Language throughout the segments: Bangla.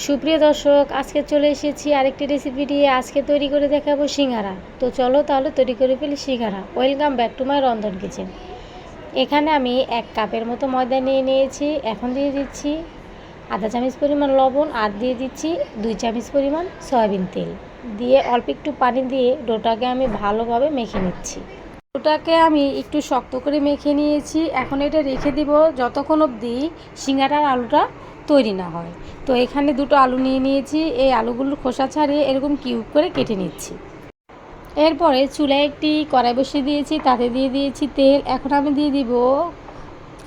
সুপ্রিয় দর্শক, আজকে চলে এসেছি আরেকটি রেসিপি নিয়ে। আজকে তৈরি করে দেখাবো সিঙ্গারা। তো চলো তাহলে তৈরি করে ফেলি সিঙ্গারা। ওয়েলকাম ব্যাক টু মাই রন্ধন কিচেন। এখানে আমি 1 কাপের মতো ময়দা নিয়ে নিয়েছি। এখন দিয়ে দিচ্ছি আধা চামচ পরিমাণ লবণ, আর দিয়ে দিচ্ছি 2 চামচ পরিমাণ সয়াবিন তেল দিয়ে অল্প একটু পানি দিয়ে ডোটাকে আমি ভালোভাবে মেখে নিচ্ছি। ডোটাকে আমি একটু শক্ত করে মেখে নিয়েছি। এখন এটা রেখে দিব যতক্ষণ অবধি সিঙ্গারার আলুটা তৈরি না হয়। তো এখানে 2টো আলু নিয়ে নিয়েছি। এই আলুগুলোর খোসা ছাড়িয়ে এরকম কিউব করে কেটে নিচ্ছি। এরপরে চুলায় একটি কড়াই বসিয়ে দিয়েছি, তাতে দিয়ে দিয়েছি তেল। এখন আমি দিয়ে দিব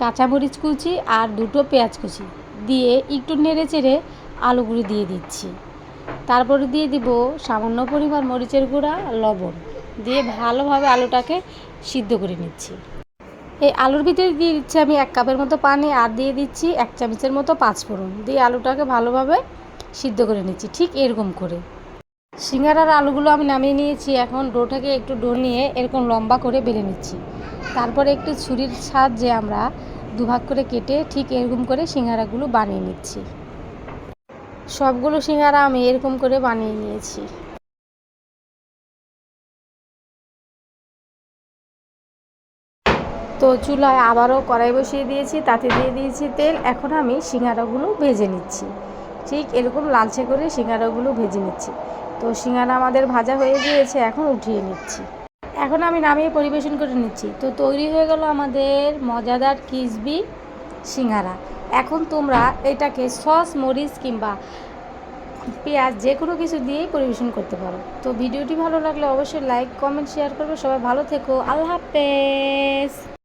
কাঁচামরিচ কুচি আর 2টো পেঁয়াজ কুচি দিয়ে একটু নেড়ে চেড়ে আলুগুলো দিয়ে দিচ্ছি। তারপরে দিয়ে দিব সামান্য পরিমাণ মরিচের গুঁড়া, লবণ দিয়ে ভালোভাবে আলুটাকে সিদ্ধ করে নিচ্ছি। এই আলুর ভিতরে দিয়ে দিচ্ছি আমি 1 কাপের মতো পানি, আর দিয়ে দিচ্ছি 1 চামচের মতো পাঁচফোড়ন দিয়ে আলুটাকে ভালোভাবে সিদ্ধ করে নিচ্ছি, ঠিক এরকম করে। সিঙ্গারার আলুগুলো আমি নামিয়ে নিয়েছি। এখন ডোটাকে একটু ডো নিয়ে এরকম লম্বা করে বেলে নিচ্ছি। তারপরে একটু ছুরির সাহায্যে আমরা দুভাগ করে কেটে ঠিক এরকম করে সিঙ্গারাগুলো বানিয়ে নিচ্ছি। সবগুলো সিঙ্গারা আমি এরকম করে বানিয়ে নিয়েছি। তো চুলায় আবারও কড়াই বসিয়ে দিয়েছি, তাতে দিয়ে দিয়েছি তেল। এখন আমি সিঙ্গারাগুলো ভেজে নিচ্ছি, ঠিক এরকম লালচে করে সিঙ্গারাগুলো ভেজে নিচ্ছি। তো সিঙ্গারা আমাদের ভাজা হয়ে গিয়েছে, এখন উঠিয়ে নিচ্ছি। এখন আমি নামিয়ে পরিবেশন করে নিচ্ছি। তো তৈরি হয়ে গেল আমাদের মজাদার ক্রিসপি সিঙ্গারা। এখন তোমরা এটাকে সস, মরিচ কিংবা পেঁয়াজ যে কোনো কিছু দিয়েই পরিবেশন করতে পারো। তো ভিডিওটি ভালো লাগলে অবশ্যই লাইক, কমেন্ট, শেয়ার করবে। সবাই ভালো থেকো। আল্লাহ হাফেজ।